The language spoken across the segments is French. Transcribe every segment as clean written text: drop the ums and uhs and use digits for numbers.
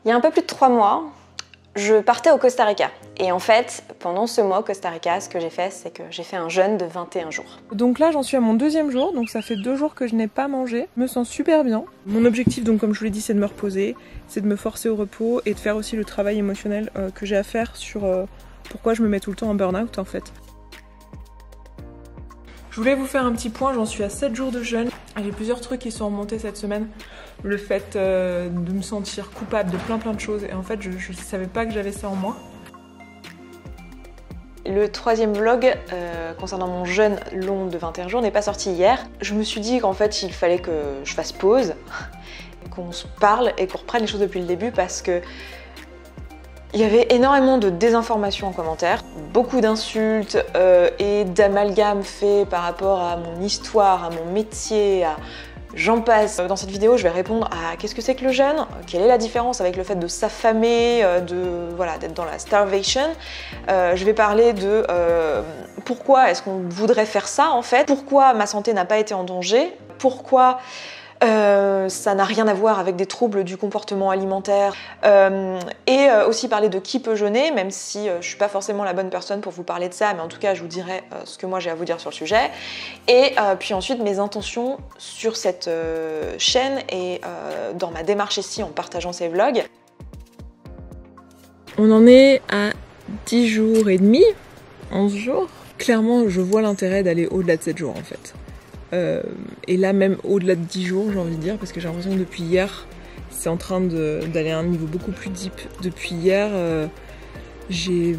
Il y a un peu plus de 3 mois, je partais au Costa Rica. Et en fait, pendant ce mois au Costa Rica, ce que j'ai fait, c'est que j'ai fait un jeûne de 21 jours. Donc là, j'en suis à mon 2e jour, donc ça fait 2 jours que je n'ai pas mangé. Je me sens super bien. Mon objectif, donc comme je vous l'ai dit, c'est de me reposer, c'est de me forcer au repos et de faire aussi le travail émotionnel que j'ai à faire sur pourquoi je me mets tout le temps en burn-out en fait. Je voulais vous faire un petit point, j'en suis à 7 jours de jeûne. J'ai plusieurs trucs qui sont remontés cette semaine. Le fait de me sentir coupable de plein de choses et en fait je ne savais pas que j'avais ça en moi. Le 3e vlog concernant mon jeûne long de 21 jours n'est pas sorti hier. Je me suis dit qu'en fait il fallait que je fasse pause, qu'on se parle et qu'on reprenne les choses depuis le début parce que il y avait énormément de désinformation en commentaire, beaucoup d'insultes et d'amalgames faits par rapport à mon histoire, à mon métier, à... J'en passe. Dans cette vidéo, je vais répondre à qu'est-ce que c'est que le jeûne, quelle est la différence avec le fait de s'affamer, d'être dans la starvation. Je vais parler de pourquoi est-ce qu'on voudrait faire ça en fait, pourquoi ma santé n'a pas été en danger, pourquoi ça n'a rien à voir avec des troubles du comportement alimentaire et aussi parler de qui peut jeûner, même si je suis pas forcément la bonne personne pour vous parler de ça, mais en tout cas je vous dirai ce que moi j'ai à vous dire sur le sujet et puis ensuite mes intentions sur cette chaîne et dans ma démarche ici en partageant ces vlogs. On en est à 10 jours et demi, 11 jours. Clairement je vois l'intérêt d'aller au-delà de 7 jours en fait. Et là même au-delà de 10 jours j'ai envie de dire parce que j'ai l'impression que depuis hier c'est en train d'aller à un niveau beaucoup plus deep. Depuis hier il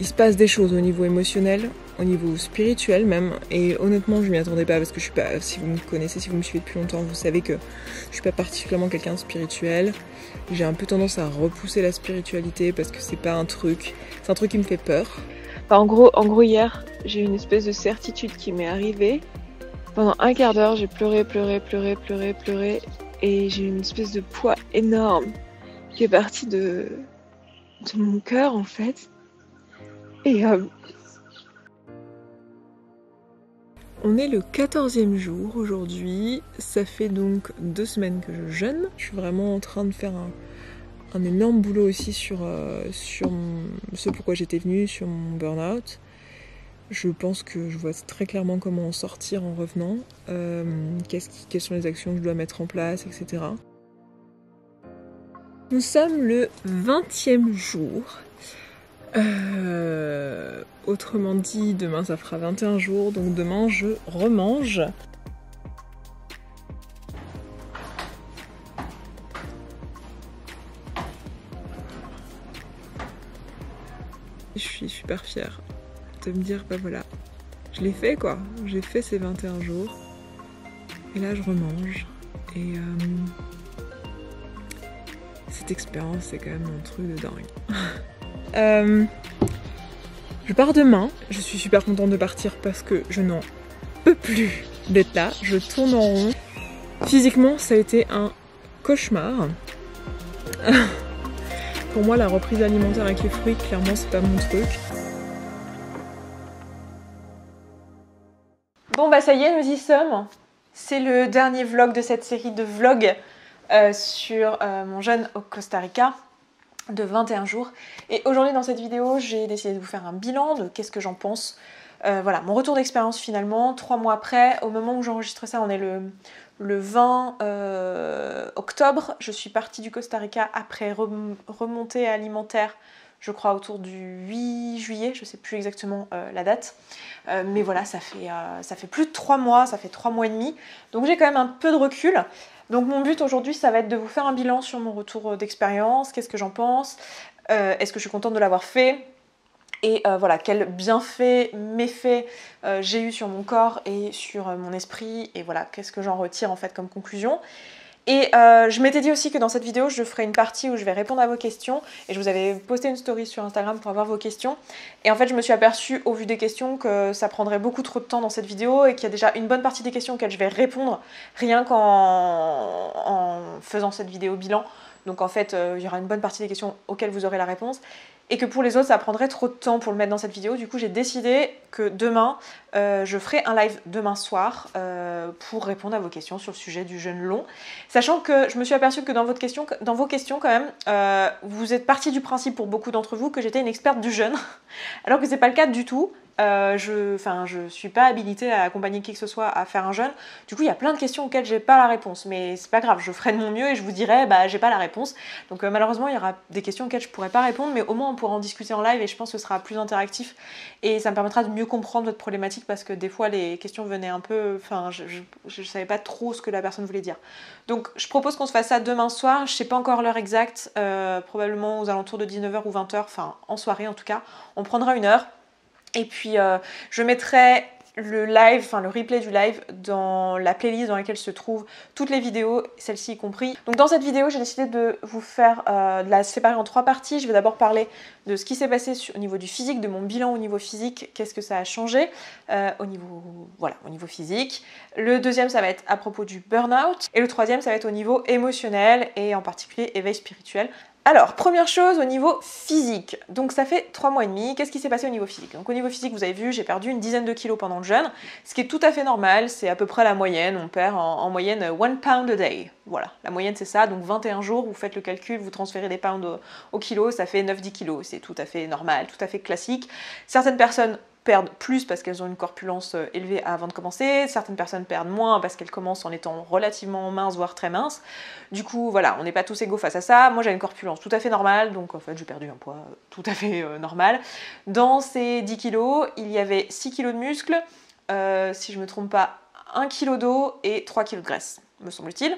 se passe des choses au niveau émotionnel, au niveau spirituel même et honnêtement je m'y attendais pas parce que je suis pas, si vous me connaissez, si vous me suivez depuis longtemps vous savez que je suis pas particulièrement quelqu'un de spirituel. J'ai un peu tendance à repousser la spiritualité parce que c'est pas un truc, c'est un truc qui me fait peur. Enfin, en gros hier j'ai eu une espèce de certitude qui m'est arrivée. Pendant un quart d'heure, j'ai pleuré et j'ai eu une espèce de poids énorme qui est parti de mon cœur en fait. Et on est le 14e jour aujourd'hui, ça fait donc 2 semaines que je jeûne. Je suis vraiment en train de faire un énorme boulot aussi sur ce pourquoi j'étais venue, sur mon burn-out. Je pense que je vois très clairement comment en sortir en revenant, quelles sont les actions que je dois mettre en place, etc. Nous sommes le 20e jour. Autrement dit, demain ça fera 21 jours, donc demain je remange. Je suis super fière de me dire bah voilà, je l'ai fait quoi, j'ai fait ces 21 jours et là je remange et cette expérience c'est quand même un truc de dingue. Je pars demain, je suis super contente de partir parce que je n'en peux plus d'être là, je tourne en rond. Physiquement ça a été un cauchemar. Pour moi la reprise alimentaire avec les fruits clairement c'est pas mon truc. Bon bah ça y est, nous y sommes. C'est le dernier vlog de cette série de vlogs sur mon jeûne au Costa Rica de 21 jours. Et aujourd'hui dans cette vidéo, j'ai décidé de vous faire un bilan de qu'est-ce que j'en pense. Voilà, mon retour d'expérience finalement, 3 mois après. Au moment où j'enregistre ça, on est le 20 octobre. Je suis partie du Costa Rica après remontée alimentaire, je crois autour du 8 juillet, je ne sais plus exactement la date. Mais voilà, ça fait plus de 3 mois, ça fait 3 mois et demi. Donc j'ai quand même un peu de recul. Donc mon but aujourd'hui, ça va être de vous faire un bilan sur mon retour d'expérience, qu'est-ce que j'en pense, est-ce que je suis contente de l'avoir fait, et voilà, quels bienfaits, méfaits j'ai eu sur mon corps et sur mon esprit, et voilà, qu'est-ce que j'en retire en fait comme conclusion. Et je m'étais dit aussi que dans cette vidéo, je ferai une partie où je vais répondre à vos questions. Et je vous avais posté une story sur Instagram pour avoir vos questions. Et en fait, je me suis aperçue au vu des questions que ça prendrait beaucoup trop de temps dans cette vidéo et qu'il y a déjà une bonne partie des questions auxquelles je vais répondre rien qu'en faisant cette vidéo bilan. Donc en fait, il y aura une bonne partie des questions auxquelles vous aurez la réponse. et que pour les autres ça prendrait trop de temps pour le mettre dans cette vidéo. Du coup j'ai décidé que demain je ferai un live demain soir pour répondre à vos questions sur le sujet du jeûne long, sachant que je me suis aperçue que dans vos questions quand même vous êtes partis du principe pour beaucoup d'entre vous que j'étais une experte du jeûne alors que c'est pas le cas du tout. Je suis pas habilitée à accompagner qui que ce soit à faire un jeûne. Du coup, il y a plein de questions auxquelles j'ai pas la réponse, mais c'est pas grave, je ferai de mon mieux et je vous dirai, bah j'ai pas la réponse. Donc malheureusement, il y aura des questions auxquelles je pourrai pas répondre, mais au moins on pourra en discuter en live et je pense que ce sera plus interactif et ça me permettra de mieux comprendre votre problématique parce que des fois les questions venaient un peu, je savais pas trop ce que la personne voulait dire. Donc je propose qu'on se fasse ça demain soir. Je sais pas encore l'heure exacte, probablement aux alentours de 19h ou 20h, enfin en soirée en tout cas. On prendra une heure. Et puis je mettrai le replay du live dans la playlist dans laquelle se trouvent toutes les vidéos, celle-ci y compris. Donc dans cette vidéo, j'ai décidé de vous faire, de la séparer en 3 parties. Je vais d'abord parler de ce qui s'est passé au niveau du physique, de mon bilan au niveau physique, qu'est-ce que ça a changé au niveau physique. Le deuxième, ça va être à propos du burn-out. Et le troisième, ça va être au niveau émotionnel et en particulier éveil spirituel. Alors, première chose au niveau physique. Donc ça fait 3 mois et demi. Qu'est-ce qui s'est passé au niveau physique? Donc au niveau physique, vous avez vu, j'ai perdu une dizaine de kilos pendant le jeûne, ce qui est tout à fait normal, c'est à peu près la moyenne. On perd en moyenne 1 pound a day. Voilà, la moyenne c'est ça, donc 21 jours, vous faites le calcul, vous transférez des pounds au kilo, ça fait 9-10 kilos. C'est tout à fait normal, tout à fait classique. Certaines personnes perdent plus parce qu'elles ont une corpulence élevée avant de commencer, certaines personnes perdent moins parce qu'elles commencent en étant relativement minces, voire très minces. Du coup, voilà, on n'est pas tous égaux face à ça. Moi, j'ai une corpulence tout à fait normale, donc en fait, j'ai perdu un poids tout à fait normal. Dans ces 10 kilos, il y avait 6 kilos de muscles, si je me trompe pas, 1 kg d'eau et 3 kg de graisse, me semble-t-il.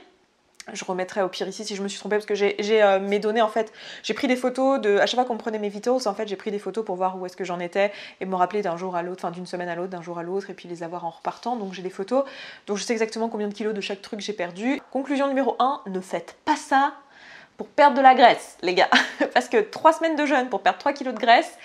Je remettrai au pire ici si je me suis trompée parce que j'ai mes données en fait. J'ai pris des photos à chaque fois qu'on me prenait mes vitals, en fait j'ai pris des photos pour voir où est-ce que j'en étais et me rappeler d'un jour à l'autre, enfin d'une semaine à l'autre, d'un jour à l'autre et puis les avoir en repartant. Donc j'ai des photos, donc je sais exactement combien de kilos de chaque truc j'ai perdu. Conclusion numéro 1, ne faites pas ça pour perdre de la graisse les gars. Parce que 3 semaines de jeûne pour perdre 3 kilos de graisse,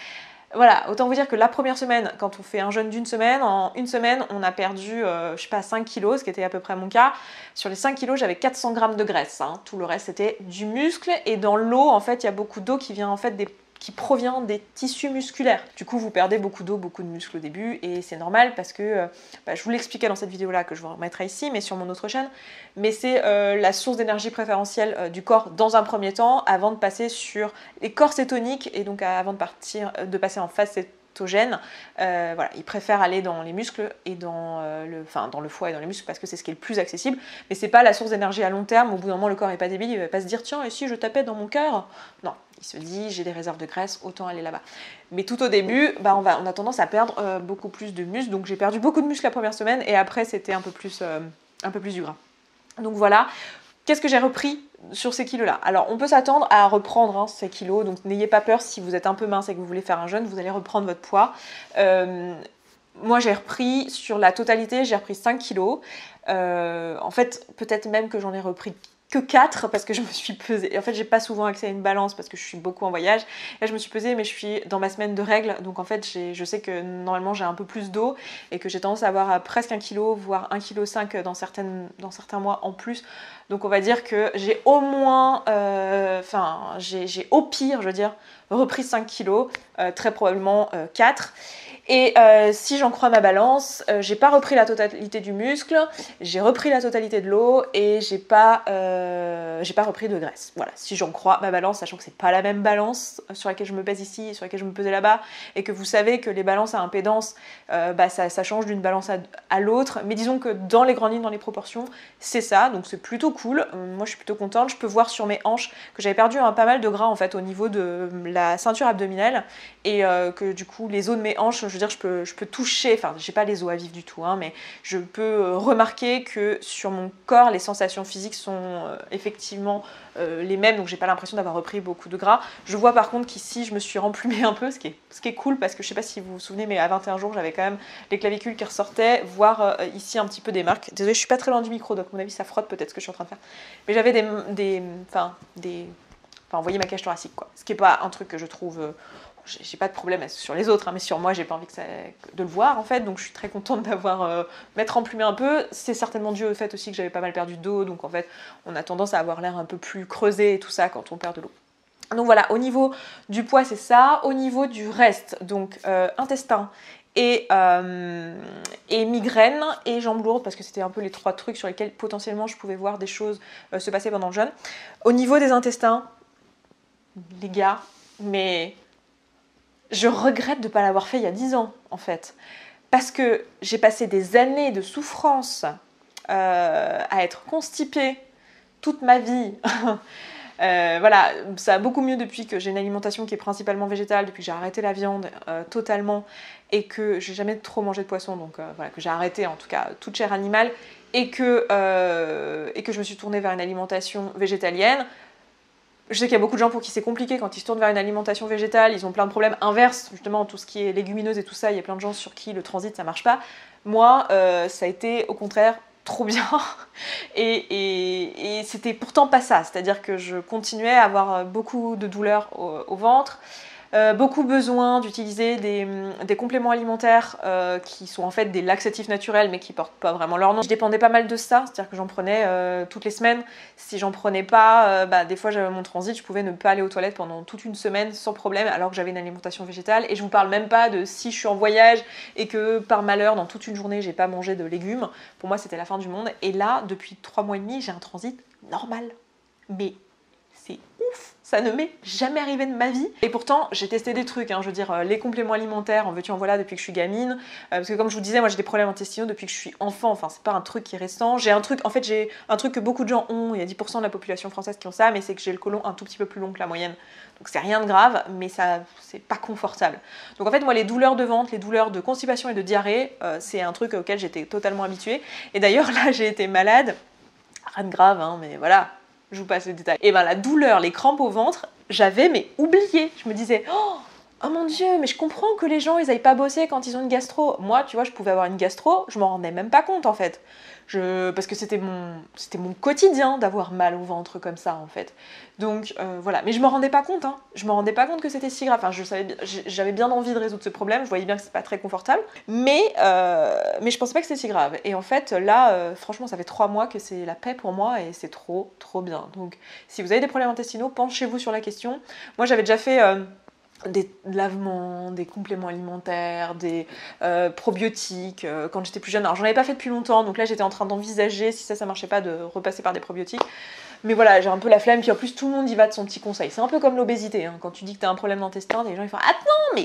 voilà, autant vous dire que la première semaine, quand on fait un jeûne d'une semaine, en une semaine, on a perdu, je sais pas, 5 kilos, ce qui était à peu près mon cas. Sur les 5 kilos, j'avais 400 grammes de graisse. Hein. Tout le reste, c'était du muscle. Et dans l'eau, en fait, il y a beaucoup d'eau qui vient en fait qui provient des tissus musculaires. Du coup, vous perdez beaucoup d'eau, beaucoup de muscles au début, et c'est normal parce que, je vous l'expliquais dans cette vidéo-là, que je vous remettrai ici, mais sur mon autre chaîne, mais c'est la source d'énergie préférentielle du corps dans un premier temps, avant de passer sur les corps cétoniques, et donc avant de passer en phase cétogène. Voilà, ils préfèrent aller dans les muscles et dans le foie et dans les muscles parce que c'est ce qui est le plus accessible, mais c'est pas la source d'énergie à long terme. Au bout d'un moment, le corps est pas débile, il va pas se dire tiens, et si je tapais dans mon cœur? Non, il se dit j'ai des réserves de graisse, autant aller là-bas. Mais tout au début, on a tendance à perdre beaucoup plus de muscles, donc j'ai perdu beaucoup de muscles la première semaine et après c'était un peu plus du gras. Donc voilà. Qu'est-ce que j'ai repris sur ces kilos-là? Alors, on peut s'attendre à reprendre ces kilos, donc n'ayez pas peur si vous êtes un peu mince et que vous voulez faire un jeûne, vous allez reprendre votre poids. Moi, j'ai repris sur la totalité, j'ai repris 5 kilos. En fait, peut-être même que j'en ai repris que 4 parce que je me suis pesée. En fait, j'ai pas souvent accès à une balance parce que je suis beaucoup en voyage. Là, je me suis pesée, mais je suis dans ma semaine de règles. Donc, en fait, je sais que normalement, j'ai un peu plus d'eau et que j'ai tendance à avoir presque 1 kg, voire 1,5 kg dans certains mois en plus. Donc, on va dire que j'ai au moins, j'ai au pire, je veux dire, repris 5 kilos, très probablement 4. Et si j'en crois ma balance, j'ai pas repris la totalité du muscle, j'ai repris la totalité de l'eau et j'ai pas repris de graisse. Voilà, si j'en crois ma balance, sachant que c'est pas la même balance sur laquelle je me pèse ici et sur laquelle je me pesais là-bas, et que vous savez que les balances à impédance, ça change d'une balance à l'autre, mais disons que dans les grandes lignes, dans les proportions, c'est ça, donc c'est plutôt cool. Moi je suis plutôt contente, je peux voir sur mes hanches que j'avais perdu pas mal de gras en fait au niveau de la ceinture abdominale et que du coup les os de mes hanches, je veux dire, je peux toucher, enfin j'ai pas les os à vif du tout, hein, mais je peux remarquer que sur mon corps les sensations physiques sont effectivement les mêmes, donc j'ai pas l'impression d'avoir repris beaucoup de gras. Je vois par contre qu'ici je me suis remplumée un peu, ce qui est cool parce que je sais pas si vous vous souvenez, mais à 21 jours j'avais quand même les clavicules qui ressortaient, voire ici un petit peu des marques. Désolée, je suis pas très loin du micro, donc à mon avis ça frotte peut-être ce que je suis en train de faire. Mais j'avais vous voyez ma cage thoracique quoi. Ce qui est pas un truc que je trouve... j'ai pas de problème sur les autres, hein, mais sur moi j'ai pas envie de le voir en fait, donc je suis très contente d'avoir m'être emplumée un peu. C'est certainement dû au fait aussi que j'avais pas mal perdu d'eau, donc en fait on a tendance à avoir l'air un peu plus creusé et tout ça quand on perd de l'eau. Donc voilà, au niveau du poids, c'est ça. Au niveau du reste, donc intestin et migraine et jambes lourdes, parce que c'était un peu les 3 trucs sur lesquels potentiellement je pouvais voir des choses se passer pendant le jeûne. Au niveau des intestins, les gars, mais je regrette de ne pas l'avoir fait il y a 10 ans, en fait. Parce que j'ai passé des années de souffrance à être constipée toute ma vie. Voilà, ça va beaucoup mieux depuis que j'ai une alimentation qui est principalement végétale, depuis que j'ai arrêté la viande totalement et que j'ai jamais trop mangé de poisson, donc voilà, que j'ai arrêté en tout cas toute chair animale et que je me suis tournée vers une alimentation végétalienne. Je sais qu'il y a beaucoup de gens pour qui c'est compliqué quand ils se tournent vers une alimentation végétale, ils ont plein de problèmes inverses, justement tout ce qui est légumineuse et tout ça, il y a plein de gens sur qui le transit ça marche pas. Moi, ça a été au contraire trop bien et c'était pourtant pas ça, c'est-à-dire que je continuais à avoir beaucoup de douleurs au ventre, beaucoup besoin d'utiliser des compléments alimentaires qui sont en fait des laxatifs naturels mais qui portent pas vraiment leur nom. Je dépendais pas mal de ça, c'est-à-dire que j'en prenais toutes les semaines. Si j'en prenais pas, des fois j'avais mon transit, je pouvais ne pas aller aux toilettes pendant toute une semaine sans problème alors que j'avais une alimentation végétale. Et je vous parle même pas de si je suis en voyage et que par malheur dans toute une journée j'ai pas mangé de légumes. Pour moi c'était la fin du monde. Et là depuis 3 mois et demi j'ai un transit normal. Mais c'est ouf, ça ne m'est jamais arrivé de ma vie. Et pourtant, j'ai testé des trucs, je veux dire, les compléments alimentaires, en veux-tu en voilà, depuis que je suis gamine. Parce que comme je vous disais, moi j'ai des problèmes intestinaux depuis que je suis enfant, enfin c'est pas un truc qui est récent. J'ai un truc que beaucoup de gens ont, il y a 10% de la population française qui ont ça, mais c'est que j'ai le côlon un tout petit peu plus long que la moyenne. Donc c'est rien de grave, mais ça, c'est pas confortable. Donc en fait, moi les douleurs de ventre, les douleurs de constipation et de diarrhée, c'est un truc auquel j'étais totalement habituée. Et d'ailleurs là, j'ai été malade, rien de grave, mais voilà. Je vous passe les détails. Et ben la douleur, les crampes au ventre, j'avais mais oublié. Je me disais, oh mon Dieu, mais je comprends que les gens ils aillent pas bosser quand ils ont une gastro. Moi, tu vois, je pouvais avoir une gastro, je m'en rendais même pas compte en fait. Parce que c'était mon quotidien d'avoir mal au ventre comme ça en fait. Donc voilà, mais je me rendais pas compte. Je me rendais pas compte que c'était si grave. Enfin, j'avais bien envie de résoudre ce problème. Je voyais bien que c'est pas très confortable, mais je pensais pas que c'était si grave. Et en fait, là, franchement, ça fait 3 mois que c'est la paix pour moi et c'est trop bien. Donc, si vous avez des problèmes intestinaux, penchez-vous sur la question. Moi, j'avais déjà fait des lavements, des compléments alimentaires, des probiotiques quand j'étais plus jeune. Alors j'en avais pas fait depuis longtemps, donc là j'étais en train d'envisager, si ça marchait pas, de repasser par des probiotiques. Mais voilà, j'ai un peu la flemme, puis en plus tout le monde y va de son petit conseil. C'est un peu comme l'obésité, quand tu dis que t'as un problème d'intestin, les gens ils font attends,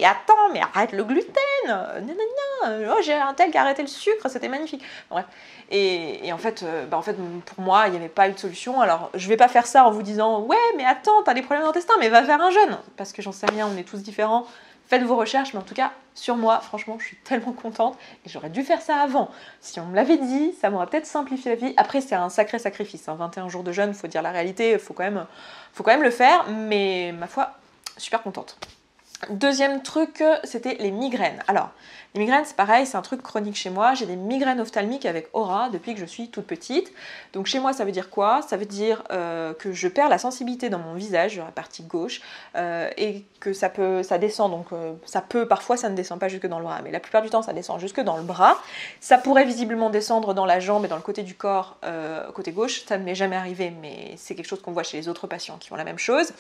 mais arrête le gluten, oh, j'ai un tel qui a arrêté le sucre, c'était magnifique. Bref. Et en fait, pour moi, il n'y avait pas eu de solution. Alors, je vais pas faire ça en vous disant ouais, mais attends, t'as des problèmes d'intestin, mais va faire un jeûne, parce que j'en sais rien, on est tous différents. Faites vos recherches, mais en tout cas, sur moi, franchement, je suis tellement contente et j'aurais dû faire ça avant. Si on me l'avait dit, ça m'aurait peut-être simplifié la vie. Après, c'est un sacré sacrifice, 21 jours de jeûne, faut dire la réalité, faut quand même le faire, mais ma foi, super contente. Deuxième truc, c'était les migraines. Alors, les migraines, c'est pareil, c'est un truc chronique chez moi. J'ai des migraines ophtalmiques avec aura depuis que je suis toute petite. Donc chez moi, ça veut dire quoi? Ça veut dire que je perds la sensibilité dans mon visage, la partie gauche, et que ça descend. Donc parfois ça ne descend pas jusque dans le bras, mais la plupart du temps ça descend jusque dans le bras. Ça pourrait visiblement descendre dans la jambe et dans le côté du corps, côté gauche. Ça ne m'est jamais arrivé, mais c'est quelque chose qu'on voit chez les autres patients qui ont la même chose.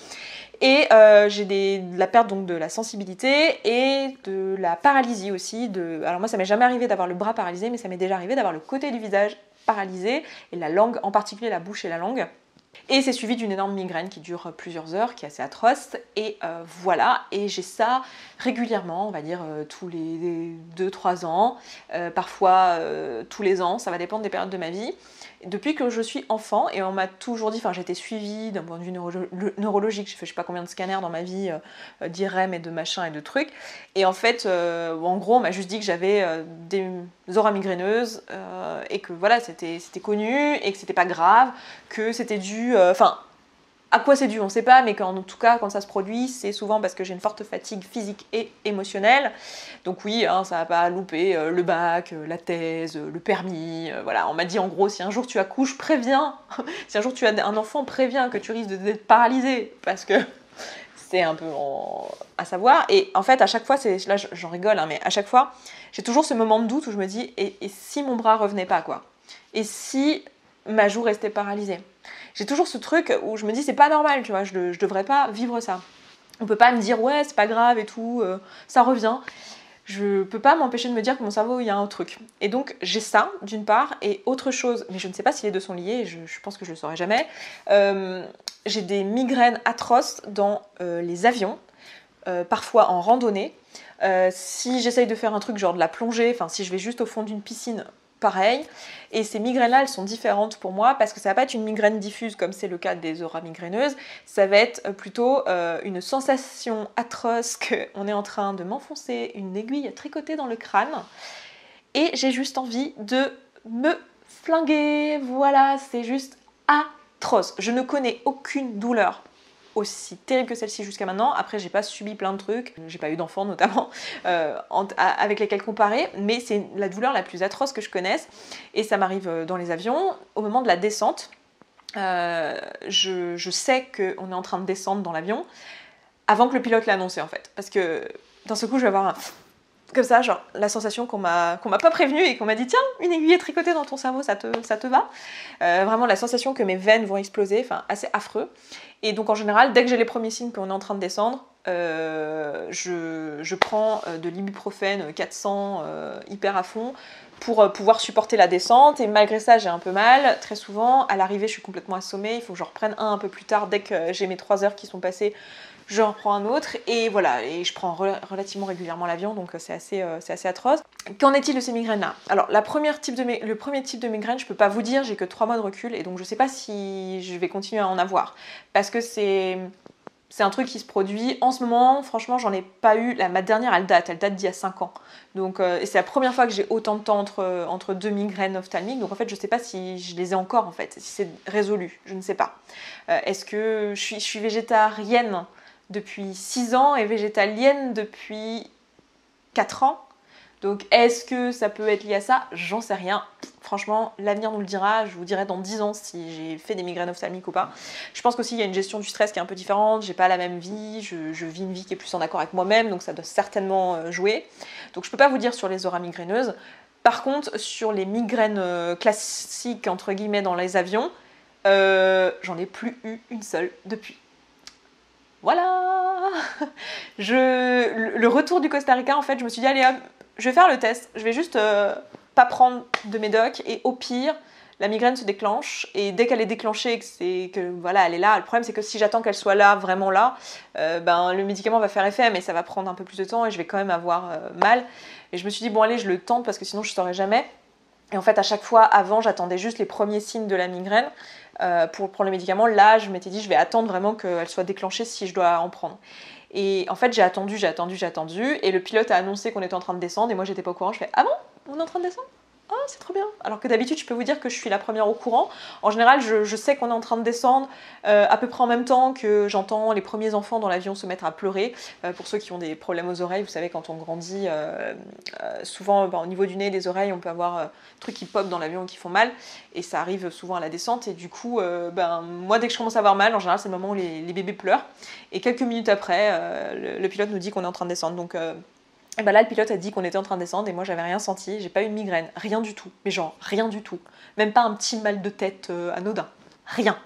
Et j'ai de la perte donc de la sensibilité et de la paralysie aussi. Alors moi ça m'est jamais arrivé d'avoir le bras paralysé, mais ça m'est déjà arrivé d'avoir le côté du visage paralysé et la langue, en particulier la bouche et la langue. Et c'est suivi d'une énorme migraine qui dure plusieurs heures, qui est assez atroce. Et voilà, et j'ai ça régulièrement, on va dire tous les 2-3 ans, parfois tous les ans, ça va dépendre des périodes de ma vie. Depuis que je suis enfant, et on m'a toujours dit, j'ai été suivie d'un point de vue neurologique, j'ai fait je sais pas combien de scanners dans ma vie, d'IRM et de machin et de trucs, et en fait, en gros, on m'a juste dit que j'avais des auras migraineuses, et que voilà, c'était connu, et que c'était pas grave, que c'était dû... à quoi c'est dû, on ne sait pas, mais qu'en tout cas, quand ça se produit, c'est souvent parce que j'ai une forte fatigue physique et émotionnelle. Donc oui, ça va pas louper le bac, la thèse, le permis, voilà. On m'a dit en gros, si un jour tu accouches, préviens. Si un jour tu as un enfant, préviens que tu risques d'être paralysé, parce que c'est un peu à savoir. Et en fait, à chaque fois, là j'en rigole, mais à chaque fois, j'ai toujours ce moment de doute où je me dis, et si mon bras revenait pas, quoi? Et si ma joue restait paralysée? J'ai toujours ce truc où je me dis c'est pas normal, tu vois, je devrais pas vivre ça. On peut pas me dire ouais c'est pas grave et tout, ça revient. Je peux pas m'empêcher de me dire que mon cerveau il y a un truc. Et donc j'ai ça d'une part, et autre chose, mais je ne sais pas si les deux sont liés, je pense que je le saurai jamais. J'ai des migraines atroces dans les avions, parfois en randonnée. Si j'essaye de faire un truc genre de la plongée, enfin si je vais juste au fond d'une piscine, pareil. Et ces migraines-là, elles sont différentes pour moi parce que ça va pas être une migraine diffuse comme c'est le cas des auras migraineuses, ça va être plutôt une sensation atroce qu'on est en train de m'enfoncer une aiguille tricotée dans le crâne et j'ai juste envie de me flinguer. Voilà, c'est juste atroce. Je ne connais aucune douleur aussi terrible que celle-ci jusqu'à maintenant. Après, j'ai pas subi plein de trucs, j'ai pas eu d'enfants notamment, avec lesquels comparer, mais c'est la douleur la plus atroce que je connaisse, et ça m'arrive dans les avions. Au moment de la descente, je sais qu'on est en train de descendre dans l'avion, avant que le pilote l'ait annoncé en fait, parce que d'un seul coup, je vais avoir un... comme ça, genre la sensation qu'on m'a pas prévenu et qu'on m'a dit tiens, une aiguille tricotée dans ton cerveau, ça te va. Vraiment la sensation que mes veines vont exploser, enfin assez affreux. Et donc en général, dès que j'ai les premiers signes qu'on est en train de descendre, je prends de l'ibuprofène 400 hyper à fond pour pouvoir supporter la descente. Et malgré ça, j'ai un peu mal. Très souvent, à l'arrivée, je suis complètement assommée. Il faut que j'en reprenne un peu plus tard. Dès que j'ai mes 3 heures qui sont passées, je reprends un autre. Et voilà, et je prends relativement régulièrement l'avion, donc c'est assez atroce. Qu'en est-il de ces migraines-là? Alors, le premier type de migraine, je peux pas vous dire, j'ai que 3 mois de recul, et donc je sais pas si je vais continuer à en avoir. Parce que c'est un truc qui se produit en ce moment. Franchement, j'en ai pas eu. Ma dernière, elle date d'il y a 5 ans. Donc, et c'est la première fois que j'ai autant de temps entre 2 migraines ophtalmiques. Donc en fait, je sais pas si je les ai encore en fait, si c'est résolu, je ne sais pas. Est-ce que je suis végétarienne depuis 6 ans et végétalienne depuis 4 ans? Donc est-ce que ça peut être lié à ça? J'en sais rien. Franchement, l'avenir nous le dira. Je vous dirai dans 10 ans si j'ai fait des migraines ophtalmiques ou pas. Je pense qu'aussi il y a une gestion du stress qui est un peu différente. J'ai pas la même vie. Je vis une vie qui est plus en accord avec moi-même. Donc ça doit certainement jouer. Donc je peux pas vous dire sur les auras migraineuses. Par contre, sur les migraines classiques, entre guillemets, dans les avions, j'en ai plus eu une seule depuis. Voilà. Le retour du Costa Rica, en fait, je me suis dit, allez hop, je vais faire le test, je vais juste pas prendre de médoc et au pire, la migraine se déclenche et dès qu'elle est déclenchée et que voilà, elle est là, le problème c'est que si j'attends qu'elle soit là, vraiment là, le médicament va faire effet mais ça va prendre un peu plus de temps et je vais quand même avoir mal. Et je me suis dit bon allez, je le tente parce que sinon je ne saurais jamais. Et en fait à chaque fois avant, j'attendais juste les premiers signes de la migraine pour prendre le médicament. Là, je m'étais dit je vais attendre vraiment qu'elle soit déclenchée si je dois en prendre. Et en fait, j'ai attendu, et le pilote a annoncé qu'on était en train de descendre, et moi j'étais pas au courant, je fais ah bon, on est en train de descendre? Ah, c'est trop bien. Alors que d'habitude, je peux vous dire que je suis la première au courant. En général, je sais qu'on est en train de descendre à peu près en même temps que j'entends les premiers enfants dans l'avion se mettre à pleurer. Pour ceux qui ont des problèmes aux oreilles, vous savez, quand on grandit, souvent au niveau du nez, des oreilles, on peut avoir des trucs qui popent dans l'avion et qui font mal. Et ça arrive souvent à la descente. Et du coup, moi, dès que je commence à avoir mal, en général, c'est le moment où les bébés pleurent. Et quelques minutes après, le pilote nous dit qu'on est en train de descendre. Donc, et là, le pilote a dit qu'on était en train de descendre et moi, j'avais rien senti. J'ai pas eu de migraine, rien du tout. Mais genre, rien du tout. Même pas un petit mal de tête anodin. Rien.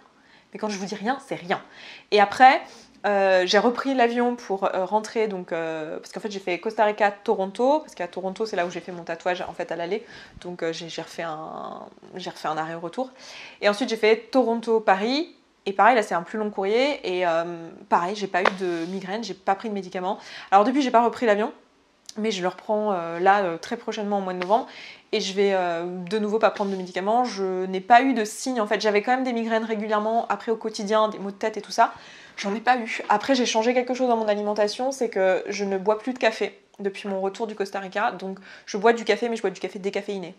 Mais quand je vous dis rien, c'est rien. Et après, j'ai repris l'avion pour rentrer, donc, parce qu'en fait, j'ai fait Costa Rica, Toronto, parce qu'à Toronto, c'est là où j'ai fait mon tatouage en fait à l'aller. Donc, j'ai refait un arrêt-retour. Et ensuite, j'ai fait Toronto-Paris. Et pareil, là c'est un plus long courrier. Et pareil, j'ai pas eu de migraine, j'ai pas pris de médicaments. Alors depuis, j'ai pas repris l'avion. Mais je le reprends très prochainement au mois de novembre et je vais de nouveau pas prendre de médicaments. Je n'ai pas eu de signes en fait, j'avais quand même des migraines régulièrement après au quotidien, des maux de tête et tout ça, j'en ai pas eu. Après j'ai changé quelque chose dans mon alimentation, c'est que je ne bois plus de café depuis mon retour du Costa Rica, donc je bois du café mais je bois du café décaféiné.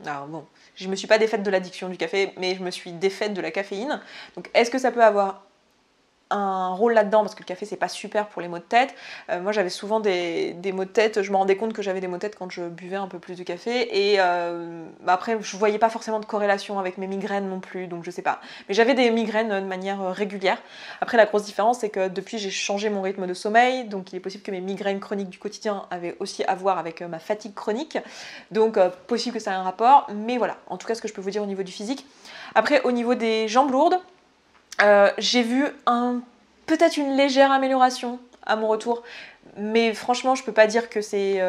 Alors bon, je me suis pas défaite de l'addiction du café mais je me suis défaite de la caféine, donc est-ce que ça peut avoir un rôle là-dedans parce que le café c'est pas super pour les maux de tête. Moi j'avais souvent des maux de tête, je me rendais compte que j'avais des maux de tête quand je buvais un peu plus de café et après je voyais pas forcément de corrélation avec mes migraines non plus, donc je sais pas. Mais j'avais des migraines de manière régulière. Après la grosse différence c'est que depuis j'ai changé mon rythme de sommeil, donc il est possible que mes migraines chroniques du quotidien avaient aussi à voir avec ma fatigue chronique, donc possible que ça ait un rapport, mais voilà, en tout cas ce que je peux vous dire au niveau du physique. Après au niveau des jambes lourdes, j'ai vu peut-être une légère amélioration à mon retour, mais franchement je peux pas dire que c'est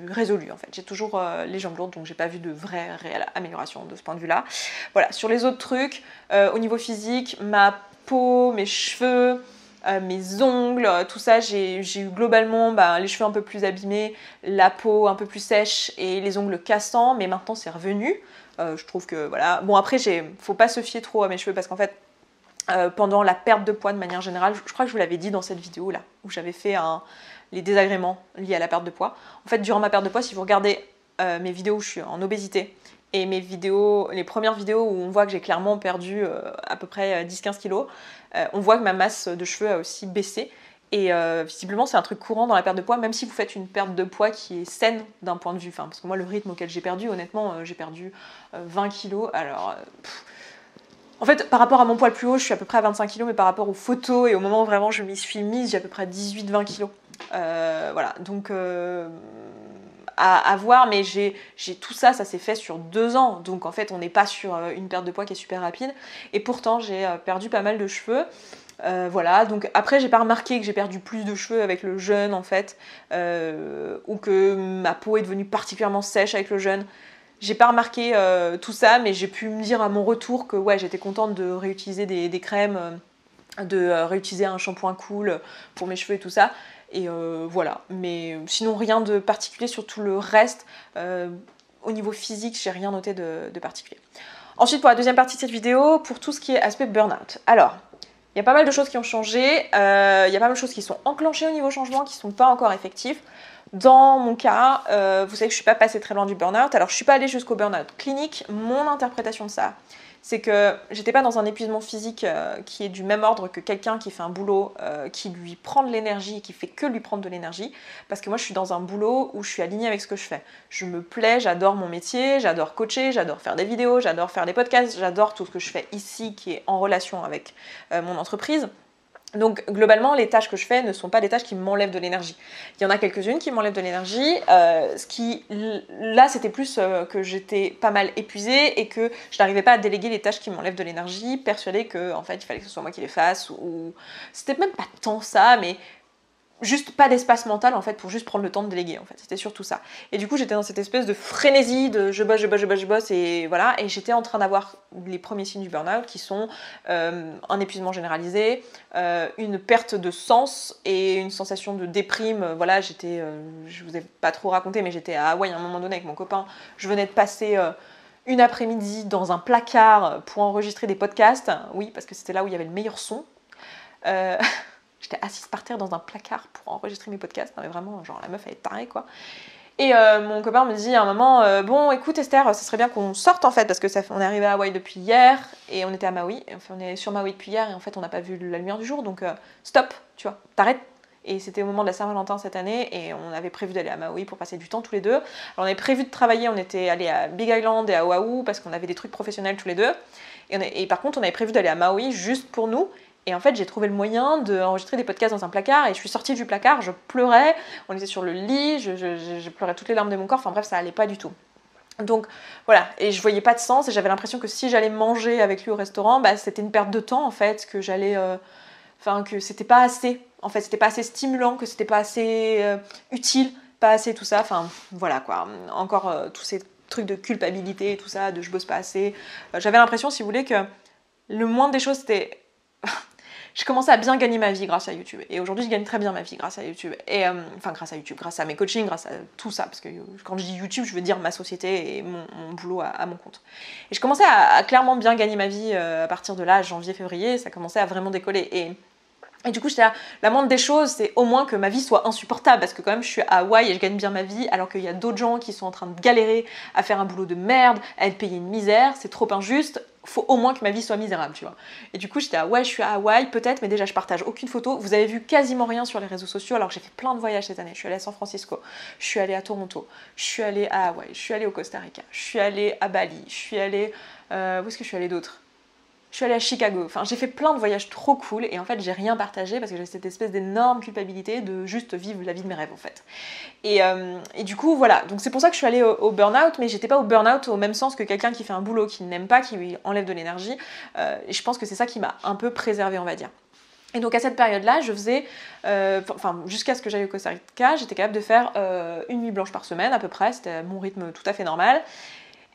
résolu en fait. J'ai toujours les jambes lourdes, donc j'ai pas vu de vraie réelle amélioration de ce point de vue là. Voilà, sur les autres trucs, au niveau physique, ma peau, mes cheveux, mes ongles, tout ça, j'ai eu globalement les cheveux un peu plus abîmés, la peau un peu plus sèche et les ongles cassants, mais maintenant c'est revenu. Je trouve que voilà. Bon après, faut pas se fier trop à mes cheveux parce qu'en fait, pendant la perte de poids de manière générale, je crois que je vous l'avais dit dans cette vidéo là, où j'avais fait les désagréments liés à la perte de poids. En fait, durant ma perte de poids, si vous regardez mes vidéos où je suis en obésité et les premières vidéos où on voit que j'ai clairement perdu à peu près 10-15 kilos, on voit que ma masse de cheveux a aussi baissé. Et visiblement, c'est un truc courant dans la perte de poids, même si vous faites une perte de poids qui est saine d'un point de vue. Parce que moi, le rythme auquel j'ai perdu, honnêtement, j'ai perdu 20 kilos. Alors, en fait, par rapport à mon poids le plus haut, je suis à peu près à 25 kilos, mais par rapport aux photos et au moment où vraiment je m'y suis mise, j'ai à peu près 18-20 kilos. Voilà, donc à voir, mais j'ai tout ça s'est fait sur 2 ans. Donc en fait, on n'est pas sur une perte de poids qui est super rapide. Et pourtant, j'ai perdu pas mal de cheveux. Voilà, donc après j'ai pas remarqué que j'ai perdu plus de cheveux avec le jeûne en fait, ou que ma peau est devenue particulièrement sèche avec le jeûne. J'ai pas remarqué tout ça, mais j'ai pu me dire à mon retour que ouais, j'étais contente de réutiliser des crèmes, de réutiliser un shampoing cool pour mes cheveux et tout ça. Et voilà, mais sinon rien de particulier sur tout le reste. Au niveau physique, j'ai rien noté de particulier. Ensuite, pour la deuxième partie de cette vidéo, pour tout ce qui est aspect burn-out. Alors, il y a pas mal de choses qui ont changé, il y a pas mal de choses qui sont enclenchées au niveau changement, qui ne sont pas encore effectives. Dans mon cas, vous savez que je ne suis pas passée très loin du burn-out, alors je ne suis pas allée jusqu'au burn-out clinique. Mon interprétation de ça, c'est que j'étais pas dans un épuisement physique qui est du même ordre que quelqu'un qui fait un boulot qui lui prend de l'énergie et qui fait que lui prendre de l'énergie, parce que moi je suis dans un boulot où je suis alignée avec ce que je fais. Je me plais, j'adore mon métier, j'adore coacher, j'adore faire des vidéos, j'adore faire des podcasts, j'adore tout ce que je fais ici qui est en relation avec mon entreprise. Donc globalement, les tâches que je fais ne sont pas des tâches qui m'enlèvent de l'énergie. Il y en a quelques-unes qui m'enlèvent de l'énergie. Là, c'était plus que j'étais pas mal épuisée et que je n'arrivais pas à déléguer les tâches qui m'enlèvent de l'énergie, persuadée que en fait, il fallait que ce soit moi qui les fasse. Ou c'était même pas tant ça, mais juste pas d'espace mental en fait pour juste prendre le temps de déléguer en fait, c'était surtout ça. Et du coup j'étais dans cette espèce de frénésie de je bosse et voilà, et j'étais en train d'avoir les premiers signes du burn-out qui sont un épuisement généralisé, une perte de sens et une sensation de déprime. Voilà, je vous ai pas trop raconté, mais j'étais à Hawaï à un moment donné avec mon copain, je venais de passer une après-midi dans un placard pour enregistrer des podcasts, oui parce que c'était là où il y avait le meilleur son. J'étais assise par terre dans un placard pour enregistrer mes podcasts. Non mais vraiment, genre la meuf elle est tarée quoi. Et mon copain me dit à un moment, bon écoute Esther, ça serait bien qu'on sorte en fait, parce que on est arrivé à Hawaï depuis hier, et on était à Maui, enfin, on est sur Maui depuis hier, et en fait on n'a pas vu la lumière du jour, donc stop, tu vois, t'arrêtes. Et c'était au moment de la Saint-Valentin cette année, et on avait prévu d'aller à Maui pour passer du temps tous les deux. Alors on avait prévu de travailler, on était allés à Big Island et à Oahu, parce qu'on avait des trucs professionnels tous les deux. Et par contre on avait prévu d'aller à Maui juste pour nous. Et en fait, j'ai trouvé le moyen d'enregistrer des podcasts dans un placard, et je suis sortie du placard, je pleurais, on était sur le lit, je pleurais toutes les larmes de mon corps, enfin bref, ça allait pas du tout. Donc voilà, et je voyais pas de sens, et j'avais l'impression que si j'allais manger avec lui au restaurant, c'était une perte de temps en fait, que j'allais... que c'était pas assez, en fait, c'était pas assez stimulant, que c'était pas assez utile, pas assez tout ça, enfin voilà quoi, encore tous ces trucs de culpabilité et tout ça, de je bosse pas assez. J'avais l'impression, si vous voulez, que le moindre des choses, c'était... Je commençais à bien gagner ma vie grâce à YouTube. Et aujourd'hui, je gagne très bien ma vie grâce à YouTube. Et grâce à YouTube, grâce à mes coachings, grâce à tout ça. Parce que quand je dis YouTube, je veux dire ma société et mon boulot à mon compte. Et je commençais à clairement bien gagner ma vie à partir de là, janvier-février. Ça commençait à vraiment décoller. Et du coup, j'étais là, la moindre des choses, c'est au moins que ma vie soit insupportable. Parce que quand même, je suis à Hawaï et je gagne bien ma vie, alors qu'il y a d'autres gens qui sont en train de galérer à faire un boulot de merde, à être payés une misère. C'est trop injuste. faut au moins que ma vie soit misérable, tu vois. Et du coup, j'étais ouais, je suis à Hawaï, peut-être, mais déjà, je partage aucune photo. Vous avez vu quasiment rien sur les réseaux sociaux, alors que j'ai fait plein de voyages cette année. Je suis allée à San Francisco, je suis allée à Toronto, je suis allée à Hawaï, je suis allée au Costa Rica, je suis allée à Bali, je suis allée... où est-ce que je suis allée d'autre? Je suis allée à Chicago, enfin j'ai fait plein de voyages trop cool et en fait j'ai rien partagé parce que j'ai cette espèce d'énorme culpabilité de juste vivre la vie de mes rêves en fait. Et du coup voilà, donc c'est pour ça que je suis allée au burn-out, mais j'étais pas au burn-out au même sens que quelqu'un qui fait un boulot qu'il n'aime pas, qui lui enlève de l'énergie, et je pense que c'est ça qui m'a un peu préservée on va dire. Et donc à cette période-là, je faisais, jusqu'à ce que j'aille au Costa Rica, j'étais capable de faire une nuit blanche par semaine à peu près, c'était mon rythme tout à fait normal.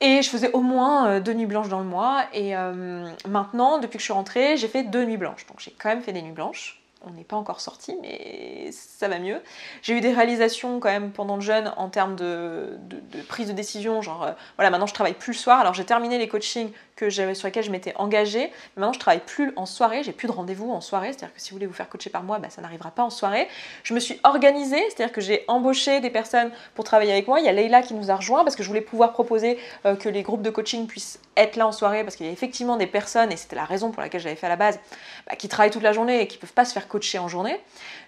Et je faisais au moins 2 nuits blanches dans le mois. Et maintenant, depuis que je suis rentrée, j'ai fait 2 nuits blanches. Donc j'ai quand même fait des nuits blanches. On n'est pas encore sorti, mais ça va mieux. J'ai eu des réalisations quand même pendant le jeûne en termes de prise de décision. Genre, voilà, maintenant je travaille plus le soir. Alors j'ai terminé les coachings sur lesquels je m'étais engagée. Mais maintenant je travaille plus en soirée. J'ai plus de rendez-vous en soirée. C'est-à-dire que si vous voulez vous faire coacher par moi, ça n'arrivera pas en soirée. Je me suis organisée. C'est-à-dire que j'ai embauché des personnes pour travailler avec moi. Il y a Leïla qui nous a rejoints parce que je voulais pouvoir proposer que les groupes de coaching puissent être là en soirée parce qu'il y a effectivement des personnes, et c'était la raison pour laquelle j'avais fait à la base, qui travaillent toute la journée et qui ne peuvent pas se faire coacher en journée.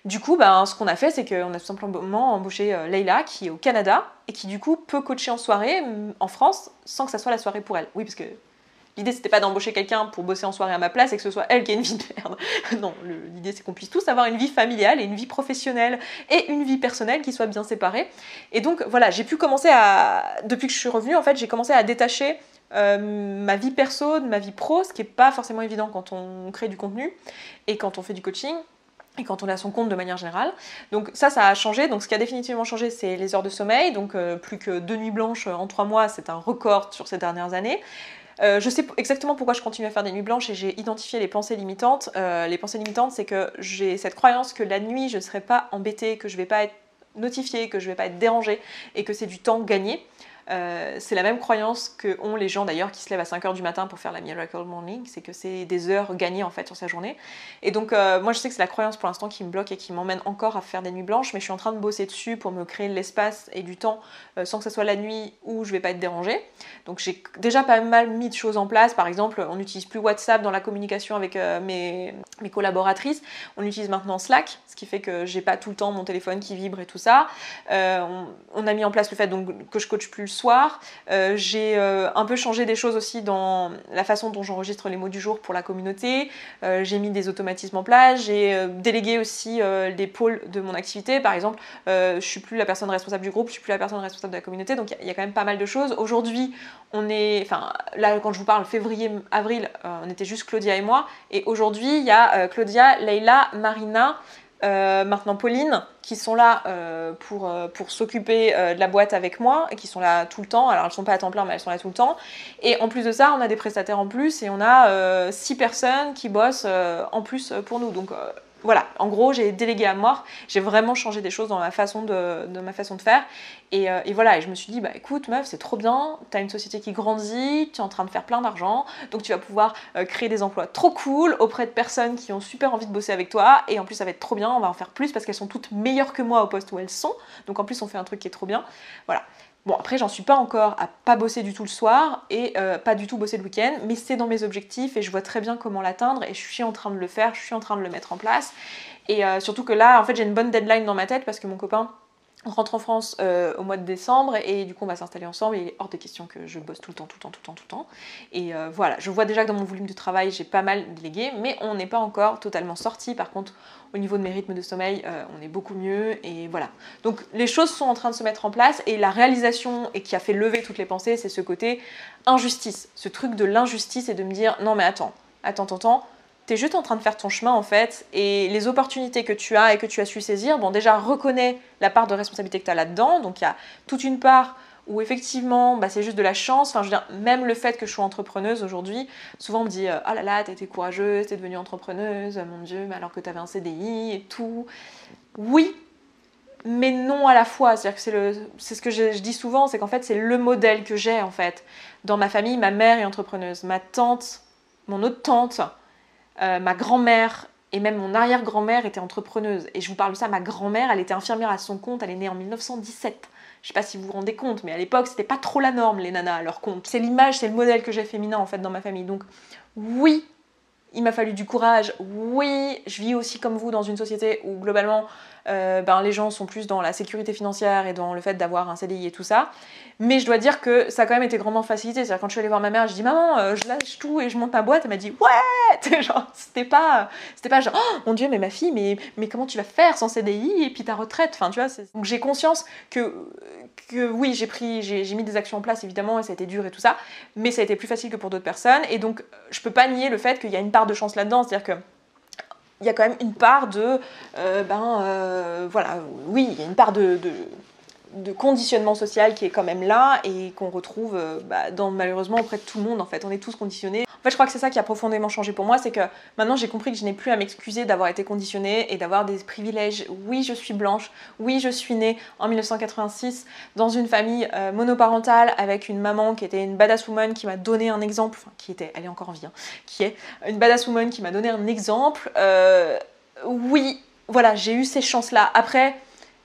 Du coup, ce qu'on a fait, c'est qu'on a tout simplement embauché Leïla qui est au Canada et qui du coup peut coacher en soirée en France sans que ça soit la soirée pour elle. Oui, parce que l'idée c'était pas d'embaucher quelqu'un pour bosser en soirée à ma place et que ce soit elle qui ait une vie de merde. Non, l'idée c'est qu'on puisse tous avoir une vie familiale et une vie professionnelle et une vie personnelle qui soient bien séparées. Et donc voilà, j'ai pu commencer depuis que je suis revenue, en fait, j'ai commencé à détacher ma vie perso de ma vie pro, ce qui n'est pas forcément évident quand on crée du contenu et quand on fait du coaching et quand on est à son compte de manière générale. Donc ça a changé. Donc ce qui a définitivement changé, c'est les heures de sommeil. Donc plus que 2 nuits blanches en 3 mois, c'est un record sur ces dernières années. Je sais exactement pourquoi je continue à faire des nuits blanches et j'ai identifié les pensées limitantes. Les pensées limitantes, c'est que j'ai cette croyance que la nuit, je ne serai pas embêtée, que je ne vais pas être notifiée, que je ne vais pas être dérangée et que c'est du temps gagné. C'est la même croyance que ont les gens d'ailleurs qui se lèvent à 5h du matin pour faire la Miracle Morning, c'est que c'est des heures gagnées en fait sur sa journée. Et donc moi je sais que c'est la croyance pour l'instant qui me bloque et qui m'emmène encore à faire des nuits blanches, mais je suis en train de bosser dessus pour me créer l'espace et du temps sans que ce soit la nuit où je vais pas être dérangée. Donc j'ai déjà pas mal mis de choses en place. Par exemple, on n'utilise plus WhatsApp dans la communication avec mes collaboratrices, on utilise maintenant Slack, ce qui fait que j'ai pas tout le temps mon téléphone qui vibre et tout ça. On a mis en place le fait donc, que je coach plus le soir. J'ai un peu changé des choses aussi dans la façon dont j'enregistre les mots du jour pour la communauté. J'ai mis des automatismes en place. J'ai délégué aussi des pôles de mon activité. Par exemple, je suis plus la personne responsable du groupe, je suis plus la personne responsable de la communauté. Donc il y a quand même pas mal de choses. Aujourd'hui, là quand je vous parle février, avril, on était juste Claudia et moi. Et aujourd'hui, il y a Claudia, Leïla, Marina, maintenant Pauline, qui sont là pour s'occuper de la boîte avec moi, et qui sont là tout le temps. Alors elles sont pas à temps plein, mais elles sont là tout le temps. Et en plus de ça, on a des prestataires en plus, et on a 6 personnes qui bossent en plus pour nous. Donc voilà, en gros, j'ai délégué à mort, j'ai vraiment changé des choses dans ma façon de faire. Et voilà, et je me suis dit, écoute meuf, c'est trop bien, t'as une société qui grandit, tu es en train de faire plein d'argent, donc tu vas pouvoir créer des emplois trop cool auprès de personnes qui ont super envie de bosser avec toi, et en plus ça va être trop bien, on va en faire plus parce qu'elles sont toutes meilleures que moi au poste où elles sont, donc en plus on fait un truc qui est trop bien, voilà. Bon, après, j'en suis pas encore à pas bosser du tout le soir et pas du tout bosser le week-end, mais c'est dans mes objectifs et je vois très bien comment l'atteindre et je suis en train de le faire, je suis en train de le mettre en place. Et surtout que là, en fait, j'ai une bonne deadline dans ma tête parce que mon copain rentre en France au mois de décembre et du coup on va s'installer ensemble et il est hors de question que je bosse tout le temps. Et voilà, je vois déjà que dans mon volume de travail j'ai pas mal délégué, mais on n'est pas encore totalement sorti. Par contre, au niveau de mes rythmes de sommeil, on est beaucoup mieux et voilà. Donc les choses sont en train de se mettre en place et la réalisation et qui a fait lever toutes les pensées, c'est ce côté injustice, ce truc de l'injustice et de me dire non mais attends, t'es juste en train de faire ton chemin en fait, et les opportunités que tu as et que tu as su saisir, bon déjà reconnais la part de responsabilité que tu as là-dedans, donc il y a toute une part où effectivement c'est juste de la chance, enfin je veux dire, même le fait que je sois entrepreneuse aujourd'hui, souvent on me dit « Oh là là, t'as été courageuse, t'es devenue entrepreneuse, mon Dieu, mais alors que t'avais un CDI et tout ». Oui, mais non à la fois, c'est-à-dire que c'est ce que je dis souvent, c'est qu'en fait c'est le modèle que j'ai en fait. Dans ma famille, ma mère est entrepreneuse, ma tante, mon autre tante, ma grand-mère et même mon arrière-grand-mère étaient entrepreneuses. Et je vous parle de ça, ma grand-mère, elle était infirmière à son compte, elle est née en 1917. Je sais pas si vous vous rendez compte, mais à l'époque, c'était pas trop la norme, les nanas à leur compte. C'est l'image, c'est le modèle que j'ai féminin en fait dans ma famille. Donc oui, il m'a fallu du courage. Oui, je vis aussi comme vous dans une société où globalement, les gens sont plus dans la sécurité financière et dans le fait d'avoir un CDI et tout ça. Mais je dois dire que ça a quand même été grandement facilité. C'est-à-dire quand je suis allée voir ma mère, je dis maman, je lâche tout et je monte ma boîte. Elle m'a dit ouais. Genre, c'était pas genre oh, mon Dieu, mais ma fille, mais comment tu vas faire sans CDI et puis ta retraite. Enfin, tu vois. Donc j'ai conscience que oui, j'ai mis des actions en place évidemment et ça a été dur et tout ça, mais ça a été plus facile que pour d'autres personnes. Et donc je peux pas nier le fait qu'il y a une part de chance là-dedans. C'est-à-dire que il y a quand même une part de voilà, oui, il y a une part de conditionnement social qui est quand même là et qu'on retrouve malheureusement auprès de tout le monde en fait. On est tous conditionnés. En fait, je crois que c'est ça qui a profondément changé pour moi, c'est que maintenant j'ai compris que je n'ai plus à m'excuser d'avoir été conditionnée et d'avoir des privilèges. Oui, je suis blanche, oui, je suis née en 1986 dans une famille monoparentale avec une maman qui était une badass woman qui m'a donné un exemple, elle est encore en vie, hein, qui est une badass woman qui m'a donné un exemple. Oui, voilà, j'ai eu ces chances-là. Après,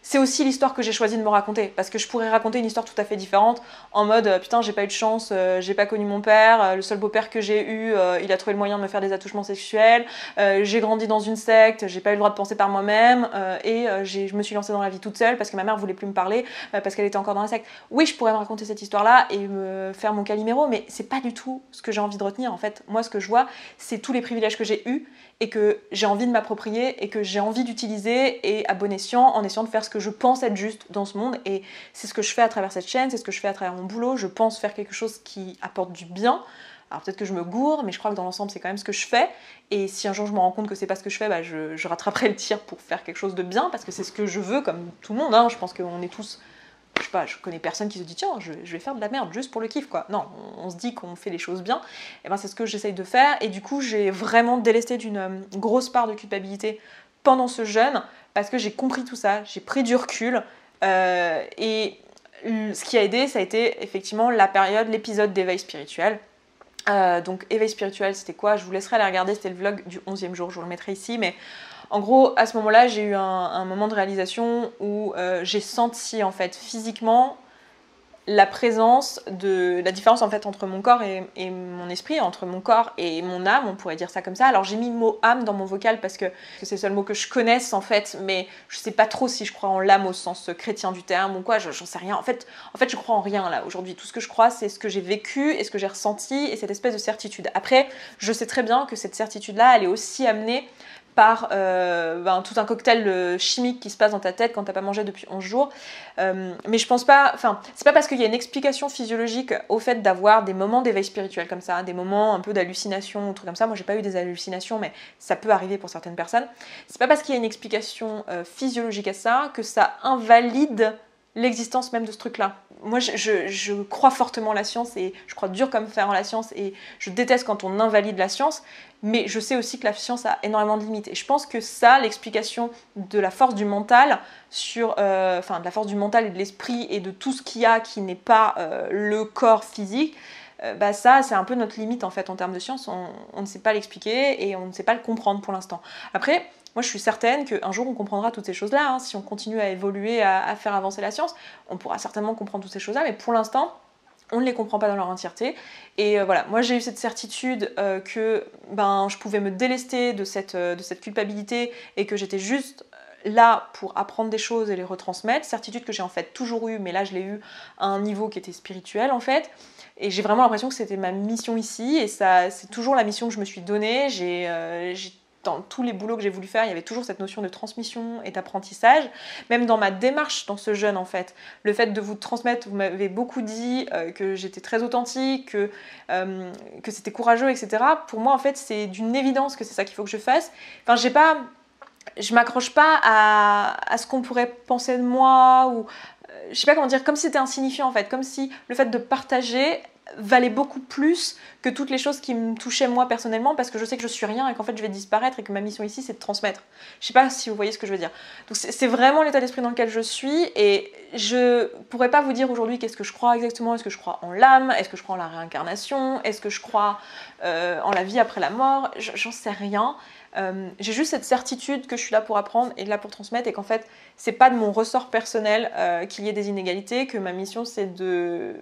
c'est aussi l'histoire que j'ai choisi de me raconter, parce que je pourrais raconter une histoire tout à fait différente, en mode putain j'ai pas eu de chance, j'ai pas connu mon père, le seul beau-père que j'ai eu, il a trouvé le moyen de me faire des attouchements sexuels, j'ai grandi dans une secte, j'ai pas eu le droit de penser par moi-même, je me suis lancée dans la vie toute seule parce que ma mère voulait plus me parler, parce qu'elle était encore dans la secte. Oui, je pourrais me raconter cette histoire-là et me faire mon Calimero, mais c'est pas du tout ce que j'ai envie de retenir en fait. Moi ce que je vois, c'est tous les privilèges que j'ai eus, et que j'ai envie de m'approprier et que j'ai envie d'utiliser et à bon escient en essayant de faire ce que je pense être juste dans ce monde. Et c'est ce que je fais à travers cette chaîne, c'est ce que je fais à travers mon boulot. Je pense faire quelque chose qui apporte du bien. Alors peut-être que je me gourre, mais je crois que dans l'ensemble c'est quand même ce que je fais. Et si un jour je me rends compte que c'est pas ce que je fais, je rattraperai le tir pour faire quelque chose de bien, parce que c'est ce que je veux comme tout le monde, hein. Je pense qu'on est tous... Je sais pas, je connais personne qui se dit tiens, je vais faire de la merde juste pour le kiff quoi. Non, on se dit qu'on fait les choses bien. Et ben c'est ce que j'essaye de faire. Et du coup, j'ai vraiment délesté d'une grosse part de culpabilité pendant ce jeûne parce que j'ai compris tout ça, j'ai pris du recul. Et ce qui a aidé, ça a été effectivement la période, l'épisode d'éveil spirituel. Donc éveil spirituel, c'était quoi? Je vous laisserai aller regarder, c'était le vlog du 11e jour, je vous le mettrai ici, mais en gros, à ce moment-là, j'ai eu un moment de réalisation où j'ai senti en fait physiquement la présence de la différence en fait entre mon corps et mon esprit, entre mon corps et mon âme, on pourrait dire ça comme ça. Alors j'ai mis le mot âme dans mon vocal parce que c'est le seul mot que je connaisse en fait, mais je sais pas trop si je crois en l'âme au sens chrétien du terme ou quoi, j'en sais rien. En fait, je crois en rien là aujourd'hui. Tout ce que je crois, c'est ce que j'ai vécu et ce que j'ai ressenti et cette espèce de certitude. Après, je sais très bien que cette certitude-là, elle est aussi amenée par tout un cocktail chimique qui se passe dans ta tête quand t'as pas mangé depuis 11 jours. Mais je pense pas... Enfin, c'est pas parce qu'il y a une explication physiologique au fait d'avoir des moments d'éveil spirituel comme ça, des moments un peu d'hallucination ou trucs comme ça. Moi, j'ai pas eu des hallucinations, mais ça peut arriver pour certaines personnes. C'est pas parce qu'il y a une explication physiologique à ça que ça invalide l'existence même de ce truc-là. Moi, je crois fortement en la science et je crois dur comme fer en la science et je déteste quand on invalide la science, mais je sais aussi que la science a énormément de limites. Et je pense que ça, l'explication de la force du mental de la force du mental et de l'esprit et de tout ce qu'il y a qui n'est pas le corps physique, ça, c'est un peu notre limite en fait en termes de science. On ne sait pas l'expliquer et on ne sait pas le comprendre pour l'instant. Après, moi, je suis certaine qu'un jour, on comprendra toutes ces choses-là. Hein. Si on continue à évoluer, à faire avancer la science, on pourra certainement comprendre toutes ces choses-là. Mais pour l'instant, on ne les comprend pas dans leur entièreté. Et voilà, moi, j'ai eu cette certitude que je pouvais me délester de cette culpabilité et que j'étais juste là pour apprendre des choses et les retransmettre. Certitude que j'ai en fait toujours eue, mais là, je l'ai eue à un niveau qui était spirituel, en fait. Et j'ai vraiment l'impression que c'était ma mission ici. Et ça, c'est toujours la mission que je me suis donnée. Dans tous les boulots que j'ai voulu faire, il y avait toujours cette notion de transmission et d'apprentissage. Même dans ma démarche dans ce jeûne, en fait, le fait de vous transmettre, vous m'avez beaucoup dit que j'étais très authentique, que c'était courageux, etc. Pour moi, en fait, c'est d'une évidence que c'est ça qu'il faut que je fasse. Enfin, je m'accroche pas à ce qu'on pourrait penser de moi, ou je sais pas comment dire, comme si c'était insignifiant, en fait, comme si le fait de partager valait beaucoup plus que toutes les choses qui me touchaient moi personnellement, parce que je sais que je suis rien et qu'en fait je vais disparaître et que ma mission ici c'est de transmettre. Je sais pas si vous voyez ce que je veux dire. Donc c'est vraiment l'état d'esprit dans lequel je suis et je pourrais pas vous dire aujourd'hui qu'est-ce que je crois exactement. Est-ce que je crois en l'âme? Est-ce que je crois en la réincarnation? Est-ce que je crois en la vie après la mort? J'en sais rien. J'ai juste cette certitude que je suis là pour apprendre et là pour transmettre, et qu'en fait c'est pas de mon ressort personnel qu'il y ait des inégalités, que ma mission c'est de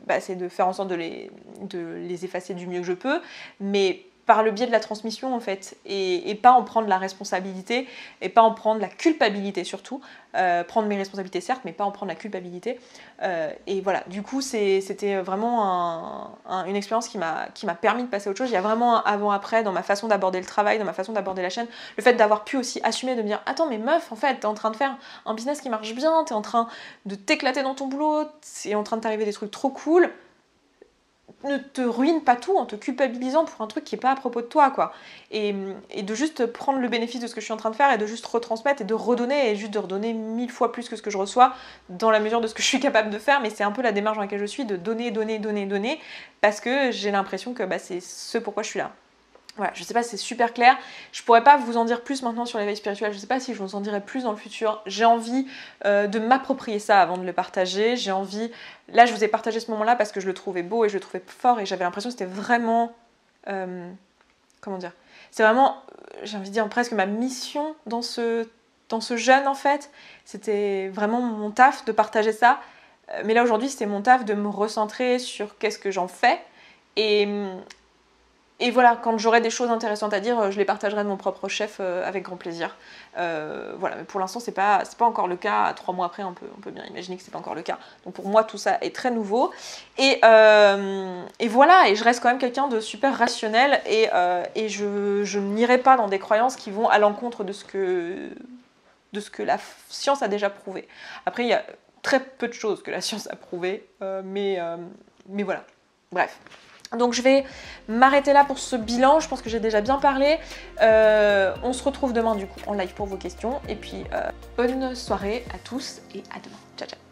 faire en sorte de les effacer du mieux que je peux, mais par le biais de la transmission en fait, et pas en prendre la responsabilité, et pas en prendre la culpabilité surtout, prendre mes responsabilités certes, mais pas en prendre la culpabilité, et voilà, du coup c'était vraiment une expérience qui m'a permis de passer à autre chose. Il y a vraiment un avant-après dans ma façon d'aborder le travail, dans ma façon d'aborder la chaîne, le fait d'avoir pu aussi assumer, de me dire attends mais meuf, en fait t'es en train de faire un business qui marche bien, t'es en train de t'éclater dans ton boulot, c'est en train de t'arriver des trucs trop cool, ne te ruine pas tout en te culpabilisant pour un truc qui est pas à propos de toi, quoi. Et de juste prendre le bénéfice de ce que je suis en train de faire et de juste retransmettre et de redonner, et juste de redonner 1000 fois plus que ce que je reçois dans la mesure de ce que je suis capable de faire. Mais c'est un peu la démarche dans laquelle je suis, de donner, parce que j'ai l'impression que c'est ce pourquoi je suis là. Voilà, je sais pas si c'est super clair, je pourrais pas vous en dire plus maintenant sur l'éveil spirituel, je sais pas si je vous en dirai plus dans le futur. J'ai envie de m'approprier ça avant de le partager, j'ai envie, là je vous ai partagé ce moment là parce que je le trouvais beau et je le trouvais fort, et j'avais l'impression que c'était vraiment, comment dire, c'est vraiment, j'ai envie de dire presque ma mission dans ce jeûne en fait, c'était vraiment mon taf de partager ça, mais là aujourd'hui c'était mon taf de me recentrer sur qu'est-ce que j'en fais, et voilà, quand j'aurai des choses intéressantes à dire, je les partagerai de mon propre chef avec grand plaisir. Voilà, mais pour l'instant, c'est pas encore le cas. 3 mois après, on peut bien imaginer que c'est pas encore le cas. Donc pour moi, tout ça est très nouveau. Et voilà, et je reste quand même quelqu'un de super rationnel, et je n'irai pas dans des croyances qui vont à l'encontre de ce que la science a déjà prouvé. Après, il y a très peu de choses que la science a prouvé, mais voilà. Bref. Donc je vais m'arrêter là pour ce bilan, je pense que j'ai déjà bien parlé. On se retrouve demain du coup en live pour vos questions. Et puis bonne soirée à tous et à demain. Ciao ciao.